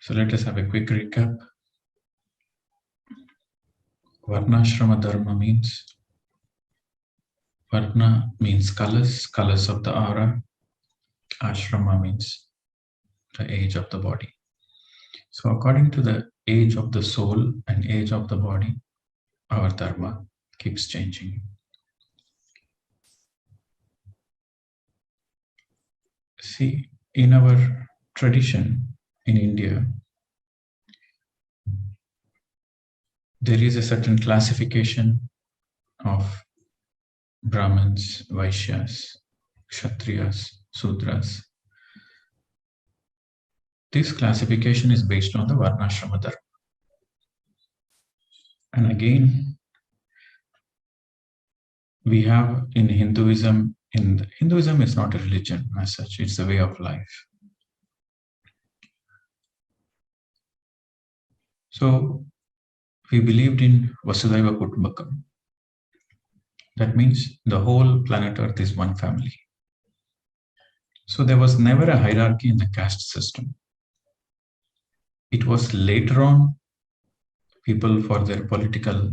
So let us have a quick recap. Varnashrama dharma means, Varna means colors, colors of the aura. Ashrama means the age of the body. So according to the age of the soul and age of the body, our dharma keeps changing. See, in our tradition in India, there is a certain classification of Brahmins, Vaishyas, Kshatriyas, Sudras. This classification is based on the Varnashrama dharma. And again, we have in Hinduism, Hinduism is not a religion as such, it's a way of life. So we believed in Vasudhaiva Kutumbakam. That means the whole planet Earth is one family. So there was never a hierarchy in the caste system. It was later on, people for their political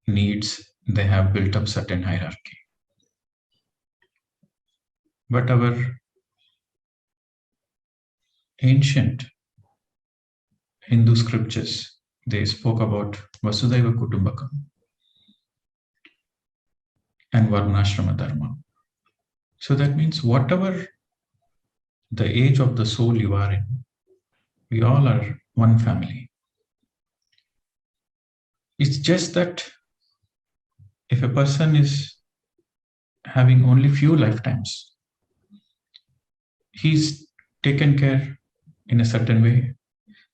needs, they have built up certain hierarchy. But our ancient Hindu scriptures, they spoke about Vasudhaiva Kutumbakam and Varnashrama dharma. So that means whatever the age of the soul you are in, we all are one family. It's just that if a person is having only few lifetimes, he's taken care in a certain way.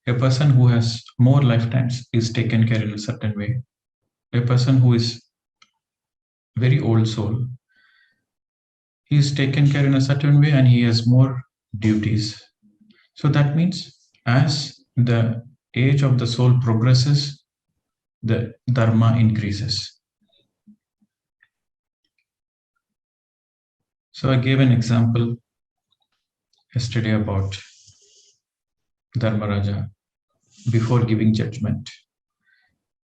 A person who has more lifetimes is taken care in a certain way. A person who is very old soul, he is taken care in a certain way and he has more duties. So that means as the age of the soul progresses, the dharma increases. So I gave an example yesterday about Dharmaraja. Before giving judgment,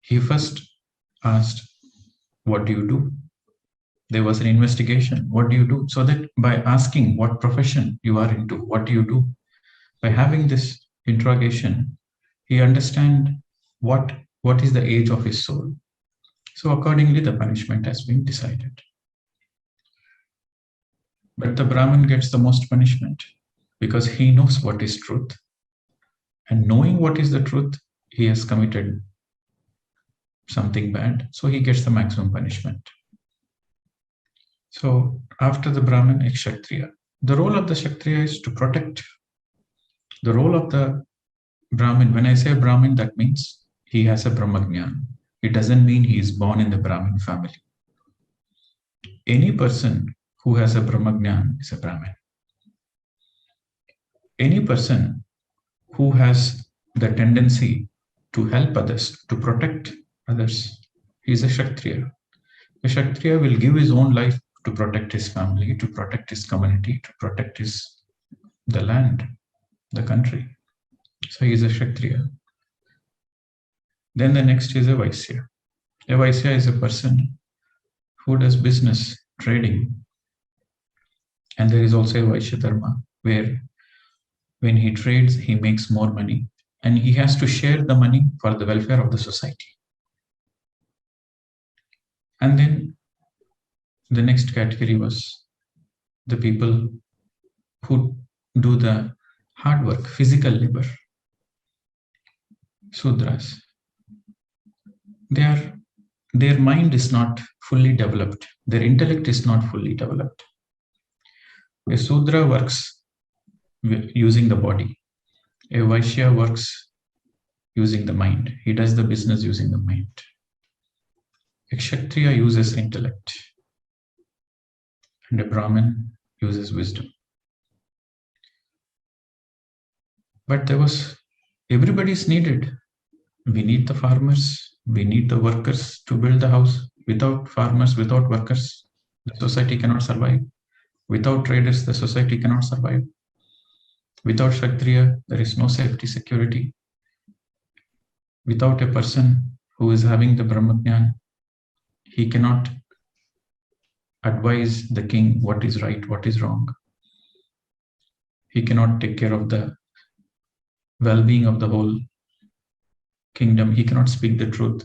he first asked, what do you do? There was an investigation. What do you do? So that by asking what profession you are into, what do you do? By having this interrogation, he understands what is the age of his soul. So accordingly, the punishment has been decided. But the Brahmin gets the most punishment because he knows what is truth. And knowing what is the truth, he has committed something bad, so he gets the maximum punishment. So after the Brahmin, a Kshatriya. The role of the Kshatriya is to protect. The role of the Brahmin, when I say Brahmin, that means he has a Brahmagyan. It doesn't mean he is born in the Brahmin family. Any person who has a Brahmagyan is a Brahmin. Any person who has the tendency to help others, to protect others, he is a Kshatriya. A Kshatriya will give his own life to protect his family, to protect his community, to protect the land, the country. So he is a Kshatriya. Then the next is a Vaisya. A Vaisya is a person who does business, trading. And there is also a Vaishya Dharma, where when he trades, he makes more money and he has to share the money for the welfare of the society. And then the next category was the people who do the hard work, physical labor. Sudras. Their mind is not fully developed. Their intellect is not fully developed. A Sudra works using the body. A Vaishya works using the mind. He does the business using the mind. A Kshatriya uses intellect. And a Brahmin uses wisdom. But everybody is needed. We need the farmers. We need the workers to build the house. Without farmers, without workers, the society cannot survive. Without traders, the society cannot survive. Without Kshatriya, there is no safety, security. Without a person who is having the Brahmajnana, he cannot advise the king what is right, what is wrong. He cannot take care of the well-being of the whole kingdom. He cannot speak the truth.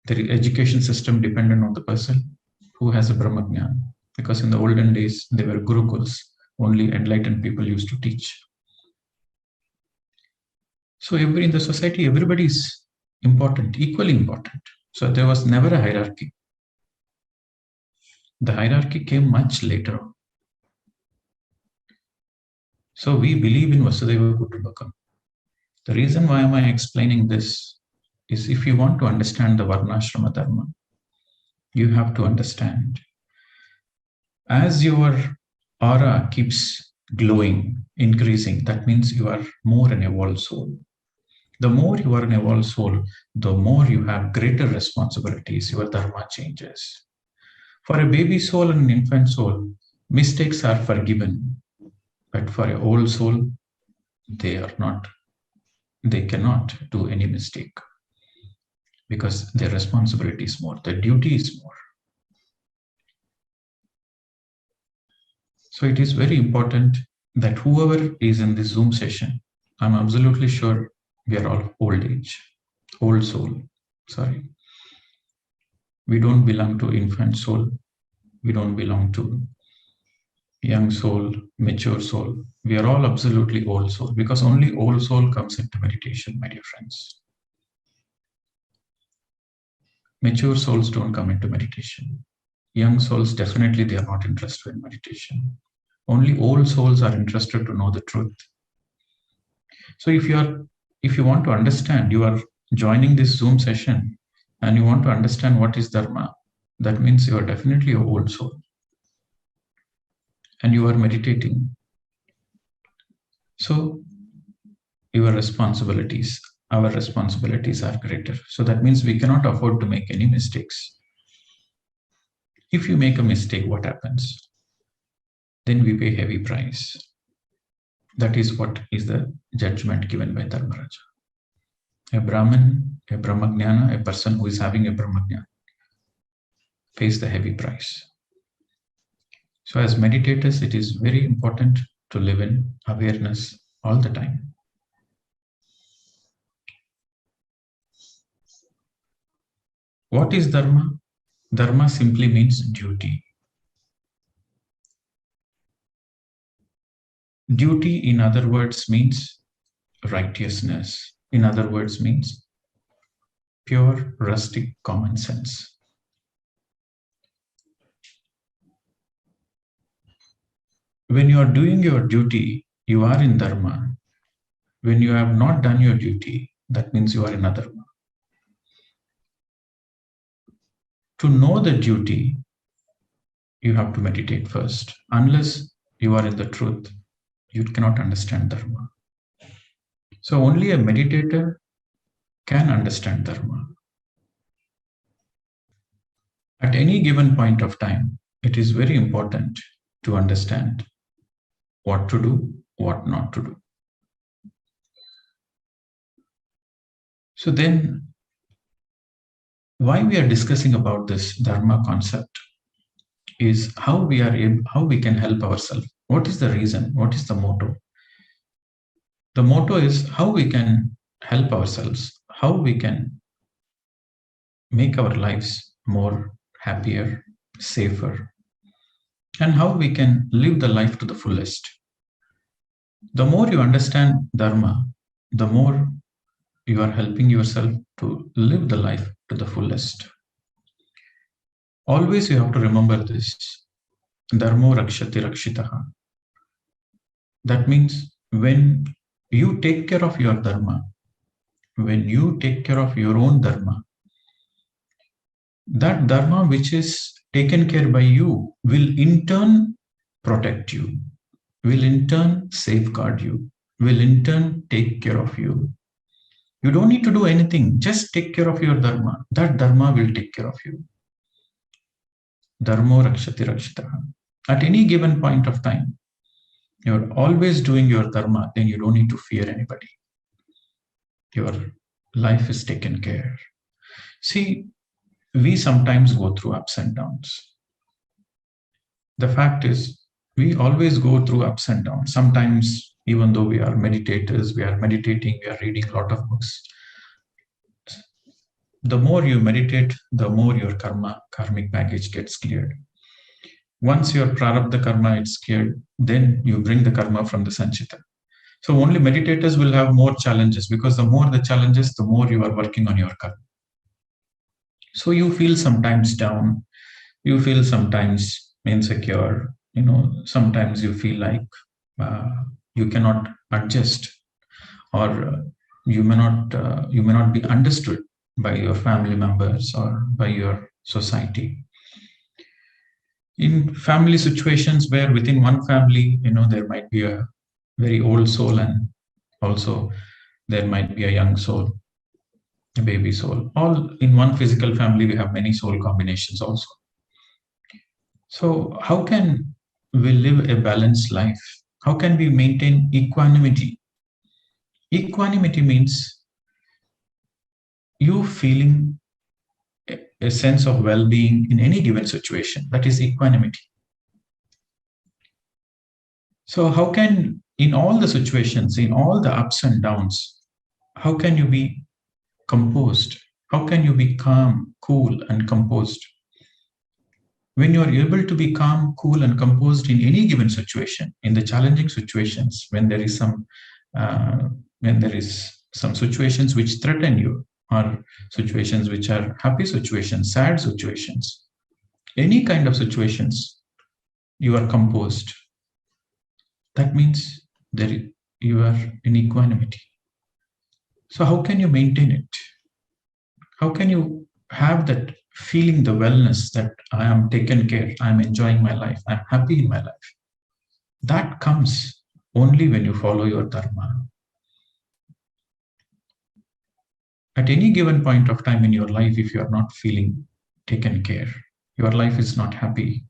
The education system dependent on the person who has a Brahmajnana. Because in the olden days, they were gurukuls. Only enlightened people used to teach. So in the society, everybody is important, equally important. So there was never a hierarchy. The hierarchy came much later on. So we believe in Vasudhaiva Kutumbakam. The reason why am I explaining this is if you want to understand the Varnashrama Dharma, you have to understand as your aura keeps glowing, increasing, that means you are more an evolved soul. The more you are an evolved soul, the more you have greater responsibilities, your dharma changes. For a baby soul and an infant soul, mistakes are forgiven. But for an old soul, they cannot do any mistake because their responsibility is more, their duty is more. So it is very important that whoever is in this Zoom session, I'm absolutely sure we are all old soul. Sorry. We don't belong to infant soul. We don't belong to young soul, mature soul. We are all absolutely old soul because only old soul comes into meditation, my dear friends. Mature souls don't come into meditation. Young souls, definitely they are not interested in meditation. Only old souls are interested to know the truth. So if you want to understand, you are joining this Zoom session and you want to understand what is dharma, that means you are definitely an old soul. And you are meditating. So your responsibilities, our responsibilities are greater. So that means we cannot afford to make any mistakes. If you make a mistake, what happens? Then we pay heavy price. That is what is the judgment given by Dharmaraja. A Brahmin, a Brahmajnana, a person who is having a Brahmajnana pays the heavy price. So as meditators, it is very important to live in awareness all the time. What is dharma? Dharma simply means duty. Duty, in other words, means righteousness. In other words, means pure, rustic common sense. When you are doing your duty, you are in dharma. When you have not done your duty, that means you are in adharma. To know the duty, you have to meditate first. Unless you are in the truth, you cannot understand dharma. So only a meditator can understand dharma. At any given point of time, it is very important to understand what to do, what not to do. So then, why we are discussing about this dharma concept is how we can help ourselves. What is the reason? What is the motto? The motto is how we can help ourselves, how we can make our lives more happier, safer, and how we can live the life to the fullest. The more you understand dharma, the more you are helping yourself to live the life to the fullest. Always you have to remember this. Dharmo rakshati rakshitaha. That means when you take care of your dharma, when you take care of your own dharma, that dharma which is taken care by you will in turn protect you, will in turn safeguard you, will in turn take care of you. You don't need to do anything, just take care of your dharma. That dharma will take care of you. Dharmo rakshati rakshitaha. At any given point of time, you're always doing your dharma, then you don't need to fear anybody. Your life is taken care. See, we sometimes go through ups and downs. The fact is, we always go through ups and downs. Sometimes, even though we are meditators, we are meditating, we are reading a lot of books. The more you meditate, the more your karmic baggage gets cleared. Once your prarabdha karma is cleared, then you bring the karma from the sanchita. So only meditators will have more challenges, because the more the challenges, the more you are working on your karma. So you feel sometimes down, you feel sometimes insecure, sometimes you feel like you cannot adjust, or you may not be understood by your family members or by your society. In family situations where within one family, there might be a very old soul, and also there might be a young soul, a baby soul. All in one physical family, we have many soul combinations also. So how can we live a balanced life? How can we maintain equanimity? Equanimity means you feeling a sense of well-being in any given situation. That is equanimity. So how can, in all the situations, in all the ups and downs, how can you be composed? How can you be calm, cool, and composed? When you are able to be calm, cool, and composed in any given situation, in the challenging situations, when there is some situations which threaten you, or situations which are happy situations, sad situations, any kind of situations, you are composed. That means you are in equanimity. So how can you maintain it? How can you have that feeling, the wellness that I am taken care, I am enjoying my life, I am happy in my life? That comes only when you follow your dharma. At any given point of time in your life, if you are not feeling taken care, your life is not happy,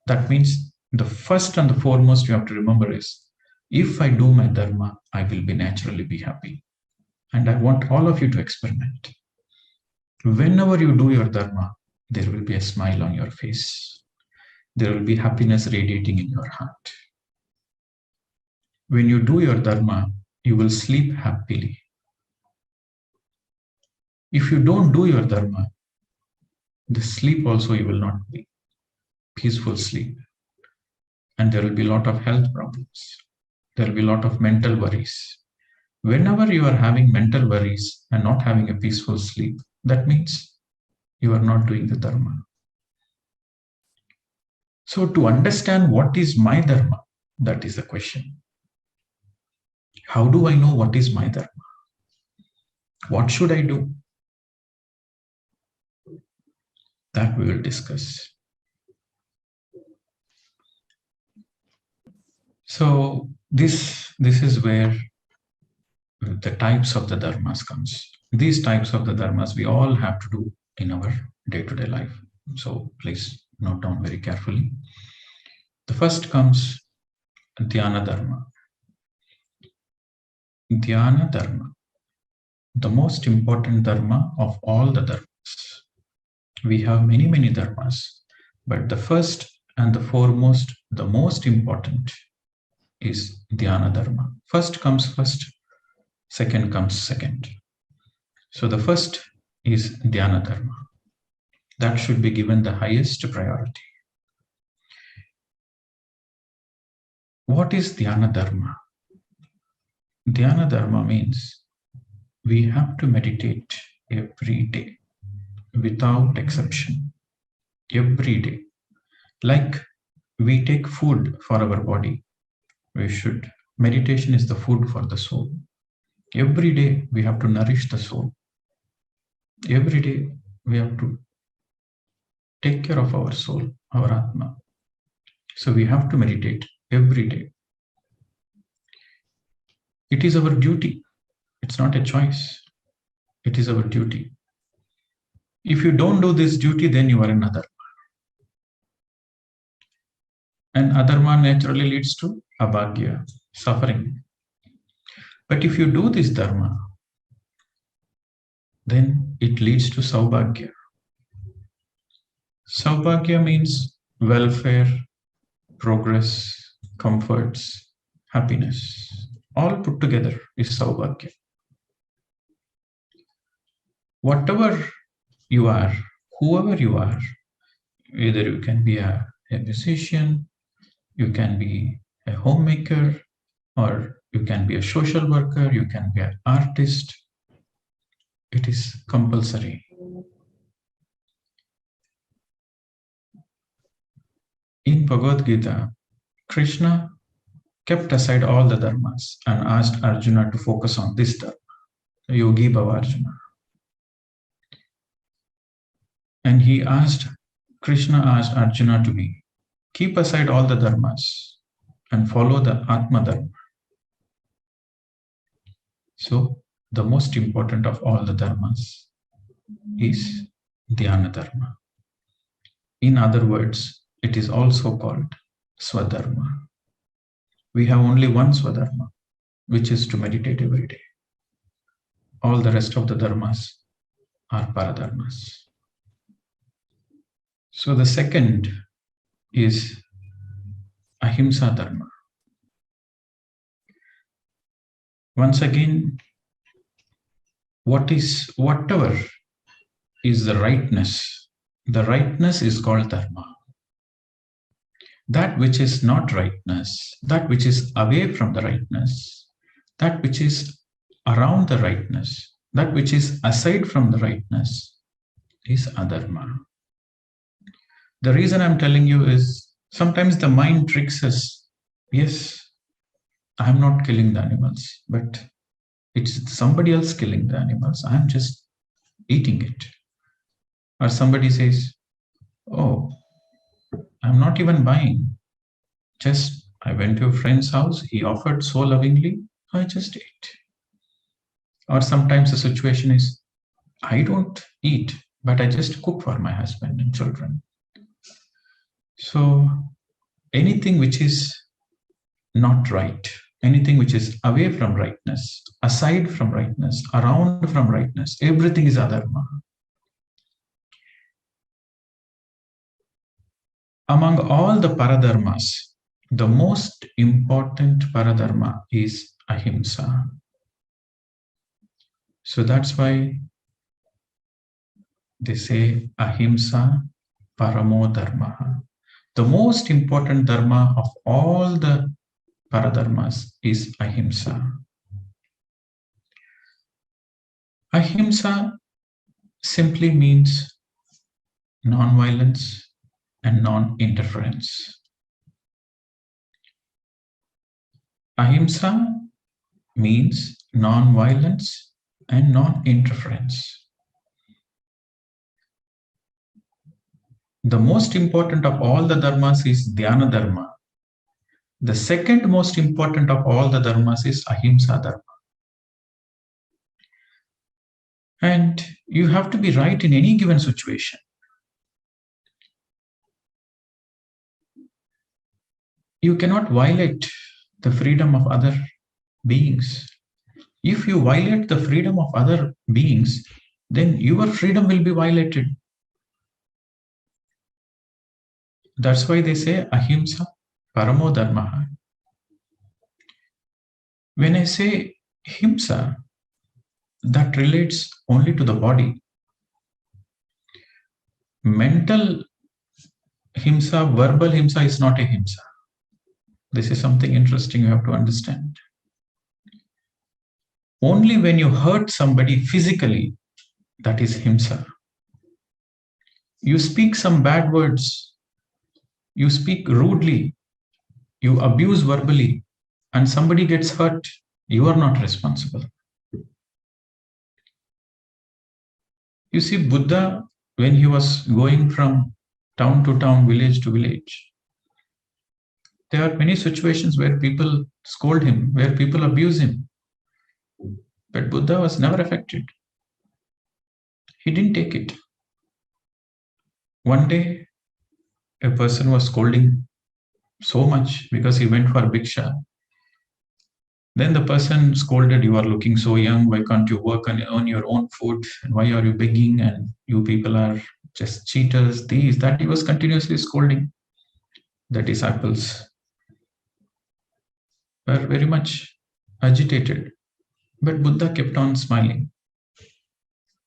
that means the first and the foremost you have to remember is, if I do my dharma, I will be naturally be happy. And I want all of you to experiment. Whenever you do your dharma, there will be a smile on your face. There will be happiness radiating in your heart. When you do your dharma, you will sleep happily. If you don't do your dharma, the sleep also you will not be peaceful sleep. And there will be a lot of health problems. There will be a lot of mental worries. Whenever you are having mental worries and not having a peaceful sleep, that means you are not doing the dharma. So to understand what is my dharma, that is the question. How do I know what is my dharma? What should I do? That we will discuss. So this is where the types of the dharmas comes. These types of the dharmas we all have to do in our day-to-day life. So please note down very carefully. The first comes dhyana dharma. Dhyana dharma, the most important dharma of all the dharmas. We have many dharmas, but the first and the foremost, the most important is dhyana dharma. First comes first, second comes second. So the first is dhyana dharma. That should be given the highest priority. What is dhyana dharma? Dhyana dharma means we have to meditate every day without exception. Every day. Like we take food for our body, meditation is the food for the soul. Every day we have to nourish the soul. Every day we have to take care of our soul, our Atma. So we have to meditate every day. It is our duty. It's not a choice. It is our duty. If you don't do this duty, then you are another. And adharma naturally leads to abhagya, suffering. But if you do this dharma, then it leads to saubhagya. Saubhagya means welfare, progress, comforts, happiness. All put together is saubhagya. Whatever you are, whoever you are, either you can be a musician, you can be a homemaker, or you can be a social worker, you can be an artist. It is compulsory. In Bhagavad Gita, Krishna kept aside all the dharmas and asked Arjuna to focus on this dharma, Yogi Bhava Arjuna. And Krishna asked Arjuna to keep aside all the dharmas and follow the Atma Dharma. So, the most important of all the dharmas is Dhyana Dharma. In other words, it is also called Swadharma. We have only one Swadharma, which is to meditate every day. All the rest of the dharmas are paradharmas. So the second is Ahimsa Dharma. Once again, whatever is the rightness is called dharma. That which is not rightness, that which is away from the rightness, that which is around the rightness, that which is aside from the rightness is adharma. The reason I'm telling you is sometimes the mind tricks us. Yes, I'm not killing the animals, but it's somebody else killing the animals. I'm just eating it. Or somebody says, oh, I'm not even buying. Just I went to a friend's house. He offered so lovingly. I just ate. Or sometimes the situation is, I don't eat, but I just cook for my husband and children. So anything which is not right, anything which is away from rightness, aside from rightness, around from rightness, everything is adharma. Among all the paradharmas, the most important paradharma is ahimsa. So that's why they say ahimsa paramo dharma. The most important dharma of all the paradharmas is ahimsa. Ahimsa simply means non-violence and non-interference. Ahimsa means non-violence and non-interference. The most important of all the dharmas is Dhyana Dharma. The second most important of all the dharmas is Ahimsa Dharma. And you have to be right in any given situation. You cannot violate the freedom of other beings. If you violate the freedom of other beings, then your freedom will be violated. That's why they say ahimsa paramo dharma. When I say himsa, that relates only to the body. Mental himsa, verbal himsa is not a himsa. This is something interesting you have to understand. Only when you hurt somebody physically, that is himsa. You speak some bad words, you speak rudely, you abuse verbally, and somebody gets hurt, you are not responsible. You see, Buddha, when he was going from town to town, village to village, there are many situations where people scold him, where people abuse him. But Buddha was never affected. He didn't take it. One day, a person was scolding so much because he went for bhiksha. Then the person scolded, "You are looking so young. Why can't you work on your own food? And why are you begging? And you people are just cheaters." These, that he was continuously scolding. The disciples were very much agitated. But Buddha kept on smiling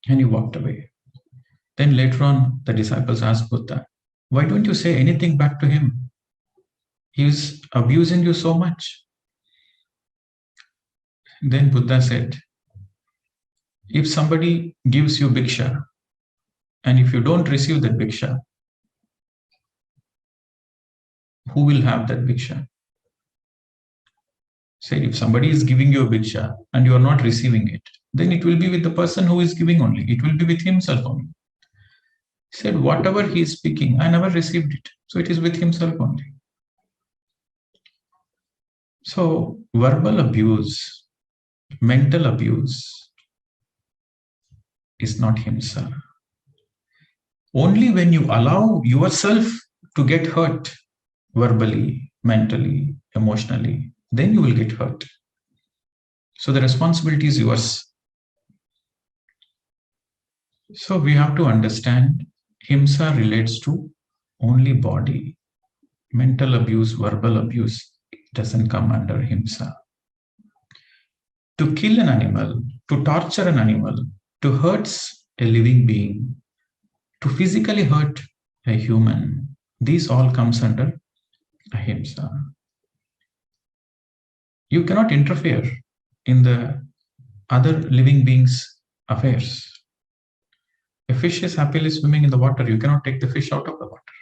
and he walked away. Then later on, the disciples asked Buddha, "Why don't you say anything back to him? He is abusing you so much." Then Buddha said, "If somebody gives you bhiksha, and if you don't receive that bhiksha, who will have that bhiksha?" Say, if somebody is giving you a bhiksha and you are not receiving it, then it will be with the person who is giving only. It will be with himself only. He said, whatever he is speaking, I never received it. So it is with himself only. So verbal abuse, mental abuse is not himsa. Only when you allow yourself to get hurt verbally, mentally, emotionally, then you will get hurt. So the responsibility is yours. So we have to understand himsa relates to only body. Mental abuse, verbal abuse doesn't come under himsa. To kill an animal, to torture an animal, to hurt a living being, to physically hurt a human, these all comes under ahimsa. You cannot interfere in the other living beings' affairs. A fish is happily swimming in the water. You cannot take the fish out of the water.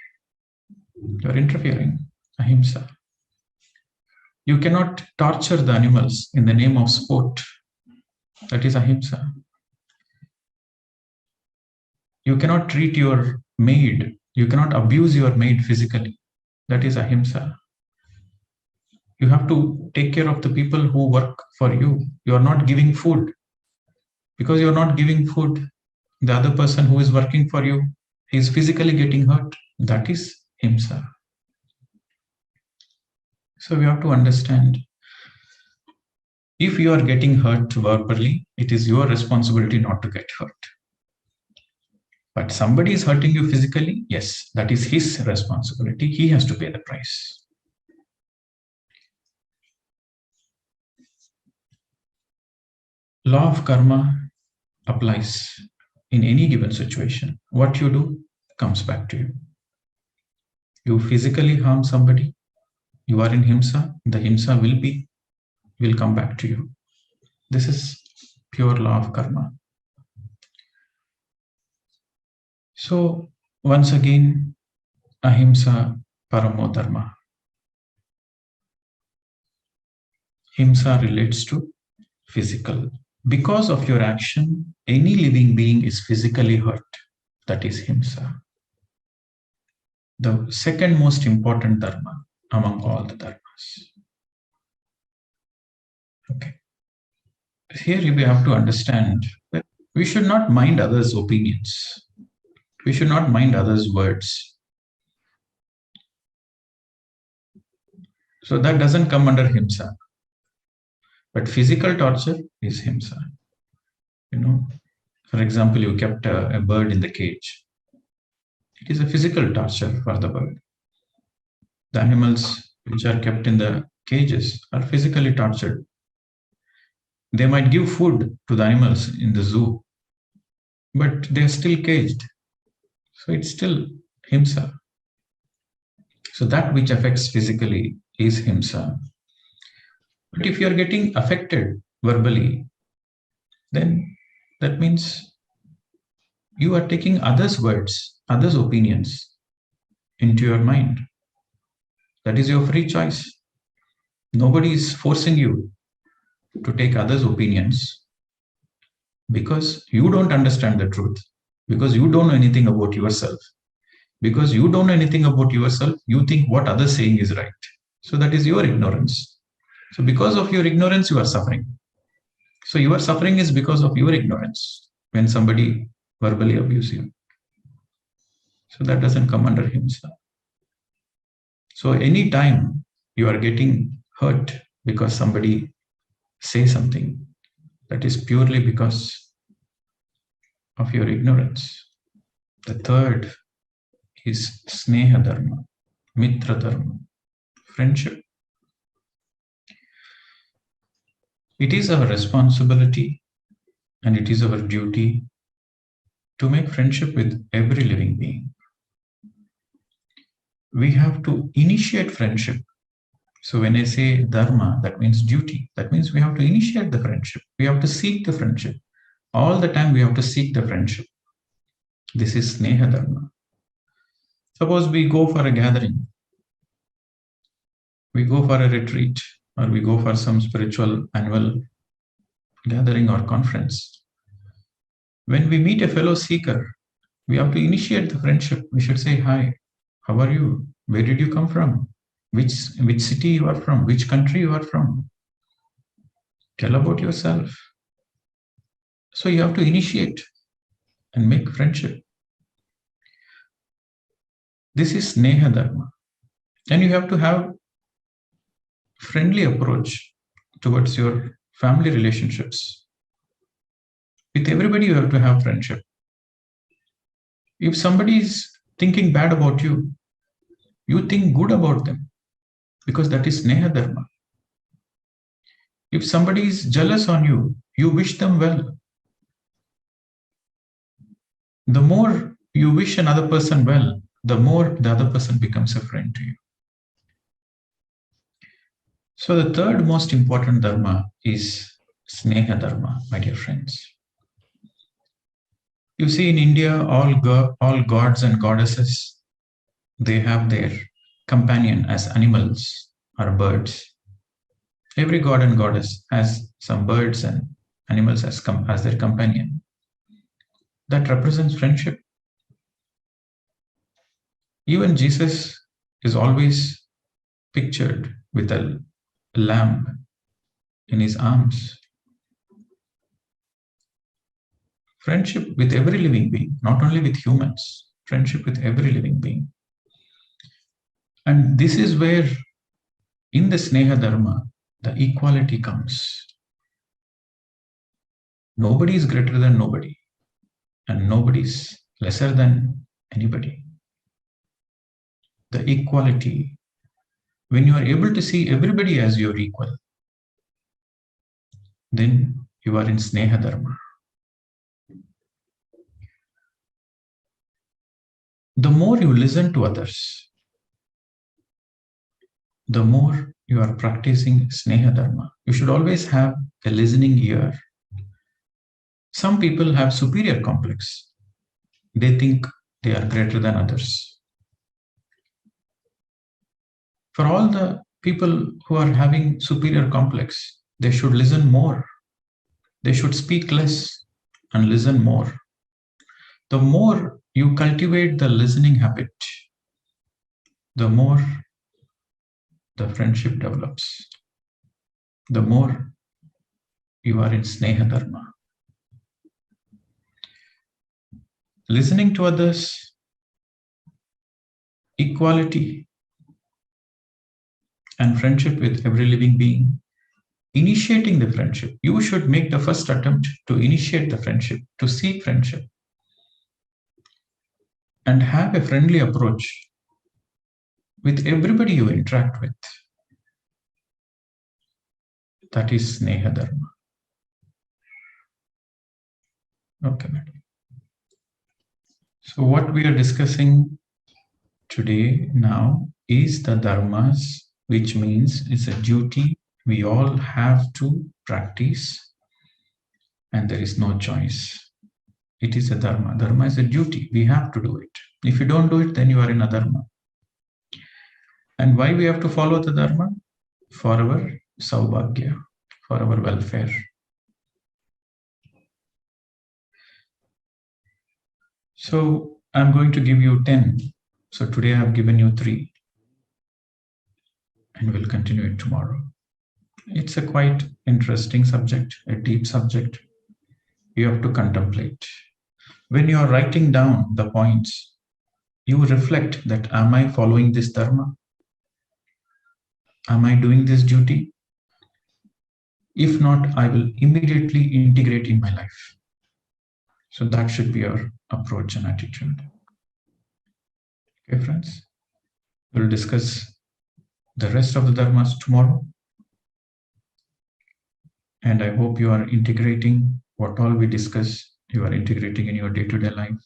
You are interfering. Ahimsa. You cannot torture the animals in the name of sport. That is ahimsa. You cannot treat your maid. You cannot abuse your maid physically. That is ahimsa. You have to take care of the people who work for you. You are not giving food. Because you are not giving food, the other person who is working for you is physically getting hurt. That is himsa. So we have to understand, if you are getting hurt verbally, it is your responsibility not to get hurt. But somebody is hurting you physically, yes, that is his responsibility. He has to pay the price. Law of karma applies in any given situation. What you do comes back to you. You physically harm somebody, you are in himsa, the himsa will come back to you. This is pure law of karma. So once again, ahimsa paramo dharma. Himsa relates to physical. Because of your action, any living being is physically hurt. That is himsa. The second most important dharma among all the dharmas. Okay. Here we have to understand that we should not mind others' opinions. We should not mind others' words. So that doesn't come under himsa. But physical torture is himsa. For example, you kept a bird in the cage. It is a physical torture for the bird. The animals which are kept in the cages are physically tortured. They might give food to the animals in the zoo, but they are still caged. So it's still himsa. So that which affects physically is himsa. But if you are getting affected verbally, then that means you are taking others' words, others' opinions into your mind. That is your free choice. Nobody is forcing you to take others' opinions because you don't understand the truth, because you don't know anything about yourself. Because you don't know anything about yourself, you think what others saying is right. So that is your ignorance. So because of your ignorance, you are suffering. So your suffering is because of your ignorance when somebody verbally abuses you. So that doesn't come under himsa. So anytime you are getting hurt because somebody says something, that is purely because of your ignorance. The third is Sneha Dharma, Mitra Dharma, friendship. It is our responsibility and it is our duty to make friendship with every living being. We have to initiate friendship. So when I say dharma, that means duty. That means we have to initiate the friendship. We have to seek the friendship. All the time we have to seek the friendship. This is Sneha Dharma. Suppose we go for a gathering, we go for a retreat, or we go for some spiritual annual gathering or conference. When we meet a fellow seeker, we have to initiate the friendship. We should say, hi, how are you? Where did you come from? Which city you are from? Which country you are from? Tell about yourself. So you have to initiate and make friendship. This is Sneha Dharma. And you have to have friendly approach towards your family relationships. With everybody, you have to have friendship. If somebody is thinking bad about you, you think good about them because that is Sneha Dharma. If somebody is jealous on you, you wish them well. The more you wish another person well, the more the other person becomes a friend to you. So the third most important dharma is Sneha Dharma, my dear friends. You see, in India, all gods and goddesses, they have their companion as animals or birds. Every god and goddess has some birds and animals as their companion. That represents friendship. Even Jesus is always pictured with a lamb in his arms. Friendship with every living being, not only with humans, friendship with every living being. And this is where, in the Sneha Dharma, the equality comes. Nobody is greater than nobody, and nobody is lesser than anybody. The equality, when you are able to see everybody as your equal, then you are in Sneha Dharma. The more you listen to others, the more you are practicing Sneha Dharma. You should always have a listening ear. Some people have superior complex. They think they are greater than others. For all the people who are having superior complex, they should listen more. They should speak less and listen more. The more you cultivate the listening habit, the more the friendship develops. The more you are in Sneha Dharma. Listening to others, equality, and friendship with every living being. Initiating the friendship. You should make the first attempt to initiate the friendship, to seek friendship, and have a friendly approach with everybody you interact with. That is Sneha Dharma. Okay, madam. So what we are discussing today now is the dharmas, which means it's a duty we all have to practice, and there is no choice. It is a dharma. Dharma is a duty. We have to do it. If you don't do it, then you are in a dharma. And why we have to follow the dharma? For our saubhagya, for our welfare. So I'm going to give you 10. So today I have given you 3. And we'll continue it tomorrow. It's a quite interesting subject, a deep subject. You have to contemplate. When you are writing down the points, you reflect that, am I following this dharma? Am I doing this duty? If not, I will immediately integrate in my life. So that should be your approach and attitude. Okay, friends? We'll discuss the rest of the dharmas tomorrow. And I hope you are integrating what all we discuss, you are integrating in your day-to-day life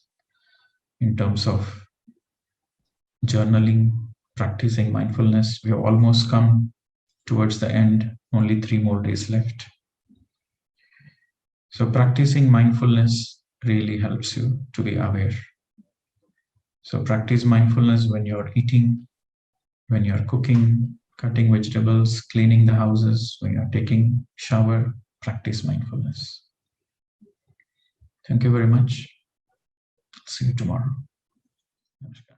in terms of journaling, practicing mindfulness. We have almost come towards the end, only 3 more days left. So practicing mindfulness really helps you to be aware. So practice mindfulness when you're eating, when you're cooking, cutting vegetables, cleaning the houses, when you're taking shower, practice mindfulness. Thank you very much. See you tomorrow. Namaskar.